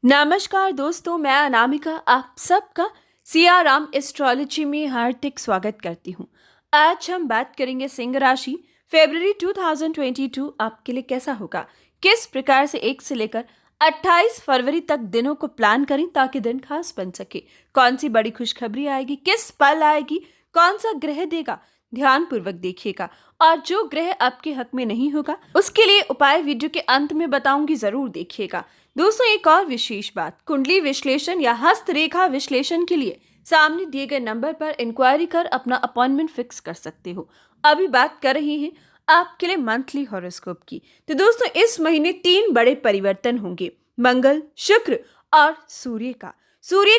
नमस्कार दोस्तों, मैं अनामिका आप सबका सियाराम एस्ट्रोलॉजी में हार्दिक स्वागत करती हूँ। आज हम बात करेंगे सिंह राशि। फरवरी 2022 आपके लिए कैसा होगा, किस प्रकार से 1 से लेकर 28 फरवरी तक दिनों को प्लान करें ताकि दिन खास बन सके। कौन सी बड़ी खुशखबरी आएगी, किस पल आएगी, कौन सा ग्रह देगा, ध्यान पूर्वक देखिएगा। और जो ग्रह आपके हक में नहीं होगा उसके लिए उपाय वीडियो के अंत में बताऊंगी, जरूर देखिएगा। दोस्तों, एक और विशेष बात, कुंडली विश्लेषण या हस्तरेखा विश्लेषण के लिए सामने दिए गए नंबर पर इंक्वायरी कर अपना अपॉइंटमेंट फिक्स कर सकते हो। अभी बात कर रहे हैं आपके लिए मंथली हॉरोस्कोप की। तो दोस्तों, इस महीने 3 बड़े परिवर्तन होंगे, मंगल, शुक्र और सूर्य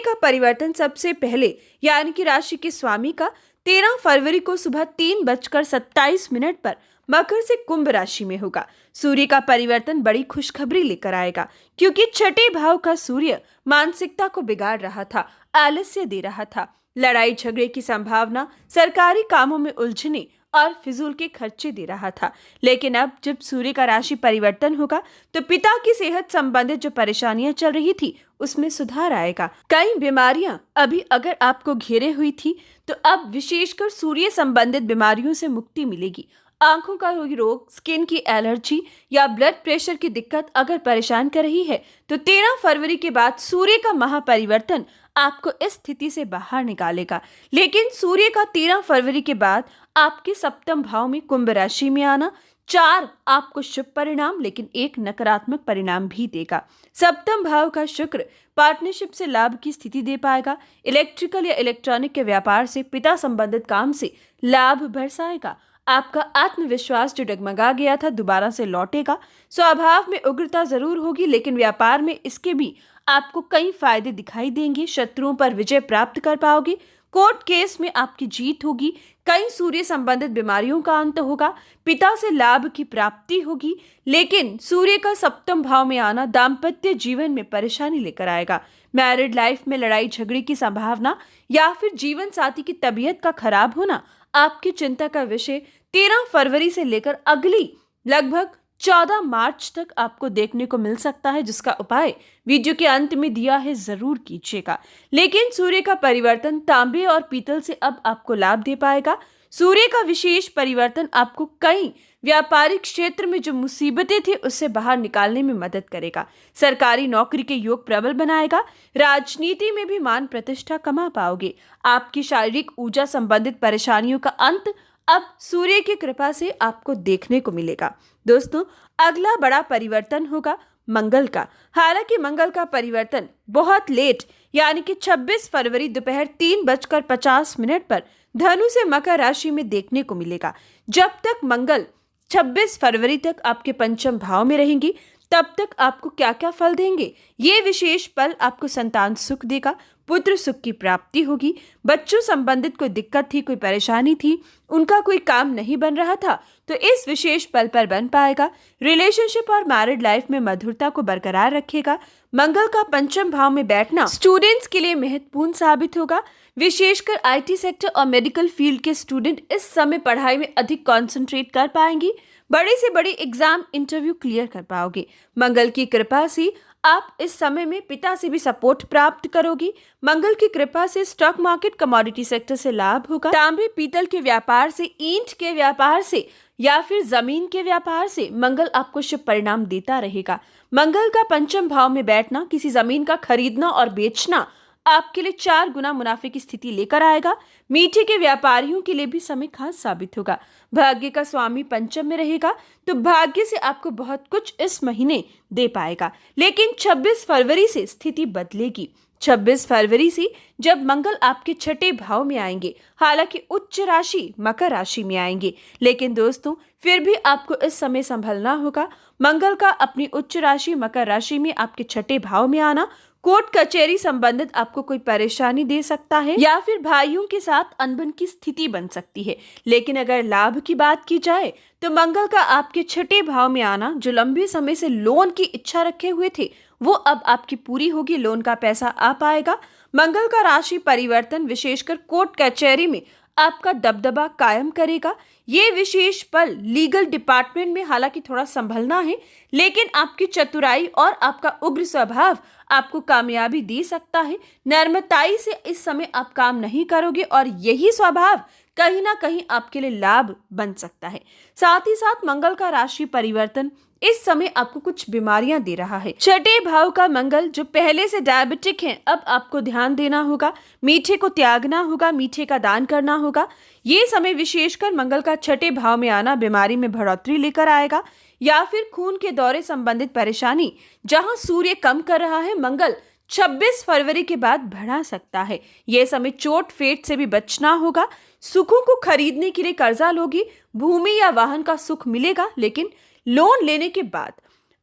का परिवर्तन सबसे पहले यानी कि राशि के स्वामी का 13 फरवरी को सुबह 3:27 पर मकर से कुंभ राशि में होगा। सूर्य का परिवर्तन बड़ी खुशखबरी लेकर आएगा, क्योंकि छठे भाव का सूर्य मानसिकता को बिगाड़ रहा था, आलस्य दे रहा था, लड़ाई झगड़े की संभावना, सरकारी कामों में उलझने और फिजूल के खर्चे दे रहा था। लेकिन अब जब सूर्य का राशि परिवर्तन होगा तो पिता की सेहत संबंधित जो परेशानियां चल रही थी उसमें सुधार आएगा। कई बीमारियां अभी अगर आपको घेरे हुई थी तो अब विशेषकर सूर्य संबंधित बीमारियों से मुक्ति मिलेगी। आंखों का रोग, स्किन की एलर्जी या ब्लड प्रेशर की दिक्कत अगर परेशान कर रही है तो 13 फरवरी के बाद सूर्य का महापरिवर्तन आपको इस स्थिति से बाहर निकालेगा। लेकिन सूर्य का 13 फरवरी के बाद आपके सप्तम भाव में कुंभ राशि में आना 4 आपको शुभ परिणाम लेकिन 1 नकारात्मक परिणाम भी देगा। सप्तम भाव का शुक्र पार्टनरशिप से लाभ की स्थिति दे पाएगा। इलेक्ट्रिकल या इलेक्ट्रॉनिक के व्यापार से, पिता संबंधित काम से लाभ बरसाएगा। आपका आत्मविश्वास जो डगमगा गया था दोबारा से लौटेगा। स्वभाव में उग्रता जरूर होगी लेकिन व्यापार में इसके भी आपको कई फायदे दिखाई देंगे। शत्रुओं पर विजय प्राप्त कर पाओगे। कोर्ट केस में आपकी जीत होगी। कई सूर्य संबंधित बीमारियों का अंत होगा। पिता से लाभ की प्राप्ति होगी। लेकिन सूर्य का सप्तम भाव में आना दाम्पत्य जीवन में परेशानी लेकर आएगा। मैरिड लाइफ में लड़ाई झगड़े की संभावना या फिर जीवन साथी की तबीयत का खराब होना आपकी चिंता का विषय 13 फरवरी से लेकर अगली लगभग 14 मार्च तक आपको देखने को मिल सकता है, जिसका उपाय वीडियो के अंत में दिया है, जरूर कीजिएगा। लेकिन सूर्य का परिवर्तन तांबे और पीतल से अब आपको लाभ दे पाएगा। सूर्य का विशेष परिवर्तन आपको कई व्यापारिक क्षेत्र में जो मुसीबतें थी उससे बाहर निकालने में मदद करेगा। सरकारी नौकरी के योग प्रबल बनाएगा। राजनीति में भी मान प्रतिष्ठा कमा पाओगे। आपकी शारीरिक ऊर्जा संबंधित परेशानियों का अंत अब सूर्य की कृपा से आपको देखने को मिलेगा। दोस्तों, अगला बड़ा परिवर्तन होगा मंगल का। हालांकि मंगल का परिवर्तन बहुत लेट यानी कि 26 फरवरी दोपहर 3:50 पर धनु से मकर राशि में देखने को मिलेगा। जब तक मंगल 26 फरवरी तक आपके पंचम भाव में रहेंगी तब तक आपको क्या क्या फल देंगे। ये विशेष पल आपको संतान सुख देगा, पुत्र सुख की प्राप्ति होगी। बच्चों संबंधित कोई दिक्कत थी, कोई परेशानी थी, उनका कोई काम नहीं बन रहा था तो इस विशेष पल पर बन पाएगा। रिलेशनशिप और मैरिड लाइफ में मधुरता को बरकरार रखेगा। मंगल का पंचम भाव में बैठना स्टूडेंट्स के लिए महत्वपूर्ण साबित होगा। विशेषकर आईटी सेक्टर और मेडिकल फील्ड के स्टूडेंट इस समय पढ़ाई में अधिक कंसंट्रेट कर पाएंगी। बड़े से बड़े एग्जाम, इंटरव्यू क्लियर कर पाओगे। मंगल की कृपा से आप इस समय में पिता से भी सपोर्ट प्राप्त करोगी। मंगल की कृपा से स्टॉक मार्केट, कमोडिटी सेक्टर से लाभ होगा। तांबे पीतल के व्यापार से, ईंट के व्यापार से या फिर जमीन के व्यापार से मंगल आपको शुभ परिणाम देता रहेगा। मंगल का पंचम भाव में बैठना किसी जमीन का खरीदना और बेचना आपके लिए 4 गुना मुनाफे की स्थिति लेकर आएगा। मीठे के व्यापारियों के लिए भी समय खास साबित होगा। भाग्य का स्वामी पंचम में रहेगा तो भाग्य से आपको बहुत कुछ इस महीने दे पाएगा। लेकिन 26 फरवरी से स्थिति बदलेगी। 26 फरवरी से जब मंगल आपके छठे भाव में आएंगे, हालांकि उच्च राशि मकर राशि में आएंगे, लेकिन दोस्तों फिर भी आपको इस समय संभलना होगा। मंगल का अपनी उच्च राशि मकर राशि में आपके छठे भाव में आना कोर्ट कचहरी संबंधित आपको कोई परेशानी दे सकता है या फिर भाइयों के साथ अनबन की स्थिति बन सकती है। लेकिन अगर लाभ की बात की जाए तो मंगल का आपके छठे भाव में आना, जो लंबे समय से लोन की इच्छा रखे हुए थे वो अब आपकी पूरी होगी। लोन का पैसा आ पाएगा। मंगल का राशि परिवर्तन विशेषकर कोर्ट कचहरी में आपका दबदबा कायम करेगा। ये विशेष पल लीगल डिपार्टमेंट में हालांकि थोड़ा संभलना है, लेकिन आपकी चतुराई और आपका उग्र स्वभाव आपको कामयाबी दे सकता है। नर्मताई से इस समय आप काम नहीं करोगे और यही स्वभाव कहीं ना कहीं आपके लिए लाभ बन सकता है। साथ ही साथ मंगल का राशि परिवर्तन इस समय आपको कुछ बीमारियां दे रहा है। छठे भाव का मंगल जो पहले से डायबिटिक हैं, अब आपको ध्यान देना होगा, मीठे को त्यागना होगा, मीठे का दान करना होगा। ये समय विशेषकर मंगल का छठे भाव में आना बीमारी में बढ़ोतरी लेकर आएगा, या फिर खून के दौरे संबंधित परेशानी जहां सूर्य कम कर रहा है, मंगल 26 फरवरी के बाद बढ़ा सकता है। यह समय चोट फेट से भी बचना होगा। सुखों को खरीदने के लिए कर्जा लोगी, भूमि या वाहन का सुख मिलेगा, लेकिन लोन लेने के बाद।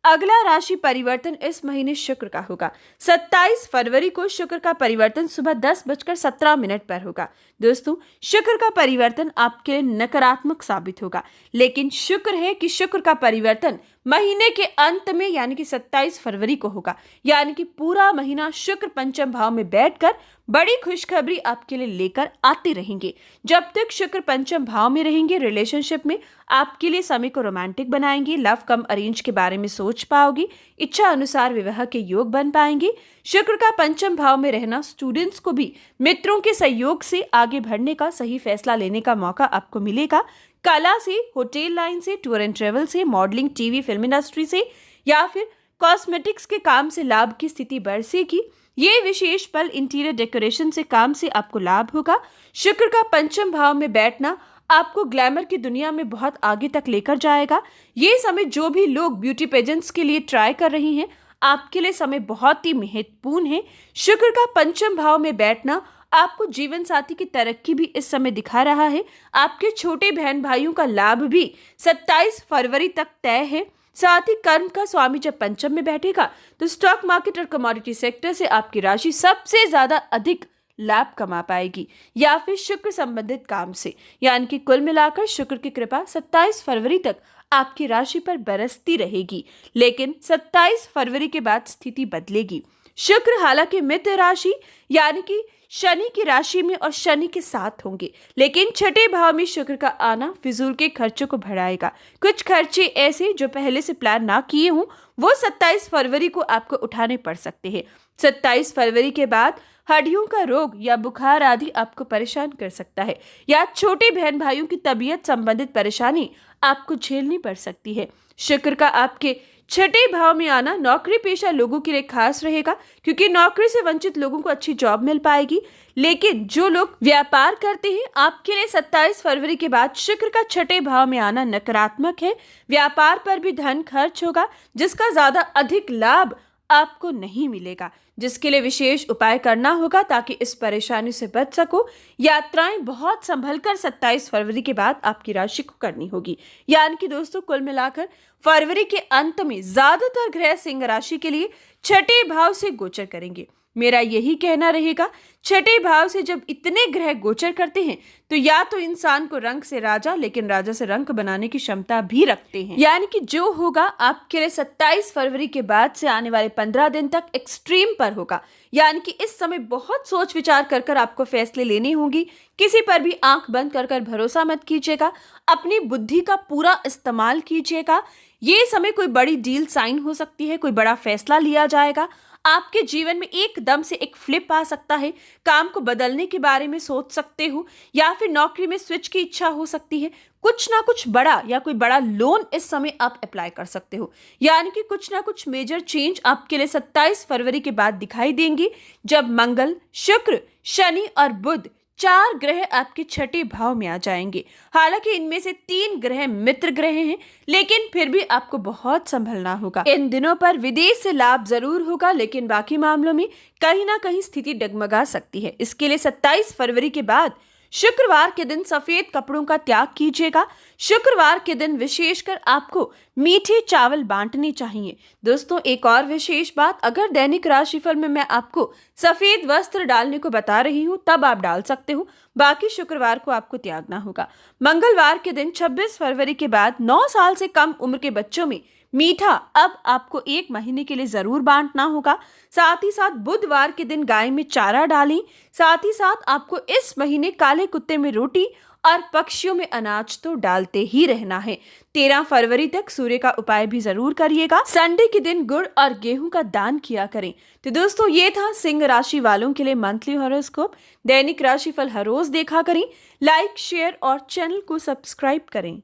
अगला राशि परिवर्तन इस महीने शुक्र का होगा। 27 फरवरी को शुक्र का परिवर्तन सुबह 10:17 पर होगा। दोस्तों, शुक्र का परिवर्तन आपके लिए नकारात्मक साबित होगा, लेकिन शुक्र है कि शुक्र का परिवर्तन महीने के अंत में यानी कि 27 फरवरी को होगा। यानी कि पूरा महीना शुक्र पंचम भाव में बैठकर बड़ी खुशखबरी आपके लिए लेकर आते रहेंगे। जब तक शुक्र पंचम भाव में रहेंगे, रिलेशनशिप में आपके लिए समय को रोमांटिक बनाएंगे, लव कम अरेंज के बारे में सोच पाओगी, इच्छा अनुसार विवाह के योग बन पाएंगे। शुक्र का पंचम भाव में रहना स्टूडेंट्स को भी मित्रों के सहयोग से आगे बढ़ने का सही फैसला लेने का मौका आपको मिलेगा। कला से, होटल लाइन से, टूर एंड ट्रेवल से, मॉडलिंग, टीवी, फिल्म इंडस्ट्री से या फिर कॉस्मेटिक्स के काम से लाभ की स्थिति बरसेगी। ये विशेष पल इंटीरियर डेकोरेशन से काम से आपको लाभ होगा। शुक्र का पंचम भाव में बैठना आपको ग्लैमर की दुनिया में बहुत आगे तक लेकर जाएगा। ये समय जो भी लोग ब्यूटी पेजेंट्स के लिए ट्राई कर रही हैं, आपके लिए समय बहुत ही महत्वपूर्ण है। शुक्र का पंचम भाव में बैठना आपको जीवन साथी की तरक्की भी इस समय दिखा रहा है। आपके छोटे बहन भाइयों का लाभ भी 27 फरवरी तक तय है। साथ ही कर्म का स्वामी जब पंचम में बैठेगा तो स्टॉक मार्केट और कमोडिटी सेक्टर से आपकी राशि सबसे ज्यादा अधिक लाभ कमा पाएगी, या फिर शुक्र संबंधित काम से। यानी कि कुल मिलाकर शुक्र की कृपा 27 फरवरी तक आपकी राशि पर बरसती रहेगी, लेकिन 27 फरवरी के बाद स्थिति बदलेगी। शुक्र हालांकि मित्र राशि यानी कि शनि की राशि में और शनि के साथ होंगे, लेकिन छठे भाव में शुक्र का आना फिजूल के खर्चों को बढ़ाएगा। कुछ खर्चे ऐसे जो पहले से प्लान ना किए हों, वो 27 फरवरी को आपको उठाने पड़ सकते हैं। 27 फरवरी के बाद हड्डियों का रोग या बुखार आदि आपको परेशान कर सकता है, या छोटे बहन भाइयों की तबीयत संबंधित परेशानी आपको झेलनी पड़ सकती है। शुक्र का आपके छठे भाव में आना नौकरी पेशा लोगों के लिए खास रहेगा, क्योंकि नौकरी से वंचित लोगों को अच्छी जॉब मिल पाएगी। लेकिन जो लोग व्यापार करते हैं, आपके लिए 27 फरवरी के बाद शुक्र का छठे भाव में आना नकारात्मक है। व्यापार पर भी धन खर्च होगा, जिसका ज्यादा अधिक लाभ आपको नहीं मिलेगा, जिसके लिए विशेष उपाय करना होगा ताकि इस परेशानी से बच सको। यात्राएं बहुत संभल कर 27 फरवरी के बाद आपकी राशि को करनी होगी। यानी कि दोस्तों, कुल मिलाकर फरवरी के अंत में ज्यादातर ग्रह सिंह राशि के लिए छठे भाव से गोचर करेंगे। मेरा यही कहना रहेगा, छठे भाव से जब इतने ग्रह गोचर करते हैं तो या तो इंसान को रंग से राजा, लेकिन राजा से रंक बनाने की क्षमता भी रखते हैं। यानी कि जो होगा आपके लिए 27 फरवरी के बाद से आने वाले 15 दिन तक एक्सट्रीम पर होगा। यानी कि इस समय बहुत सोच विचार कर आपको फैसले लेने होंगे। किसी पर भी आंख बंद कर भरोसा मत कीजिएगा, अपनी बुद्धि का पूरा इस्तेमाल कीजिएगा। ये समय कोई बड़ी डील साइन हो सकती है, कोई बड़ा फैसला लिया जाएगा, आपके जीवन में एकदम से एक फ्लिप आ सकता है, काम को बदलने के बारे में सोच सकते हो, या फिर नौकरी में स्विच की इच्छा हो सकती है। कुछ ना कुछ बड़ा या कोई बड़ा लोन इस समय आप अप्लाई कर सकते हो। यानी कि कुछ ना कुछ मेजर चेंज आपके लिए 27 फरवरी के बाद दिखाई देंगी, जब मंगल, शुक्र, शनि और बुध 4 ग्रह आपके छठे भाव में आ जाएंगे। हालांकि इनमें से 3 ग्रह मित्र ग्रह हैं, लेकिन फिर भी आपको बहुत संभलना होगा। इन दिनों पर विदेश से लाभ जरूर होगा, लेकिन बाकी मामलों में कहीं ना कहीं स्थिति डगमगा सकती है। इसके लिए 27 फरवरी के बाद शुक्रवार के दिन सफेद कपड़ों का त्याग कीजिएगा। शुक्रवार के दिन विशेषकर आपको मीठे चावल बांटने चाहिए। दोस्तों, एक और विशेष बात, अगर दैनिक राशिफल में मैं आपको सफेद वस्त्र डालने को बता रही हूँ तब आप डाल सकते हो, बाकी शुक्रवार को आपको त्यागना होगा। मंगलवार के दिन 26 फरवरी के बाद 9 साल से कम उम्र के बच्चों में मीठा अब आपको 1 महीने के लिए जरूर बांटना होगा। साथ ही साथ बुधवार के दिन गाय में चारा डालें। साथ ही साथ आपको इस महीने काले कुत्ते में रोटी और पक्षियों में अनाज तो डालते ही रहना है। 13 फरवरी तक सूर्य का उपाय भी जरूर करिएगा। संडे के दिन गुड़ और गेहूं का दान किया करें। तो दोस्तों, ये था सिंह राशि वालों के लिए मंथली हॉरोस्कोप। दैनिक राशिफल हर रोज देखा करें। लाइक, शेयर और चैनल को सब्सक्राइब करें।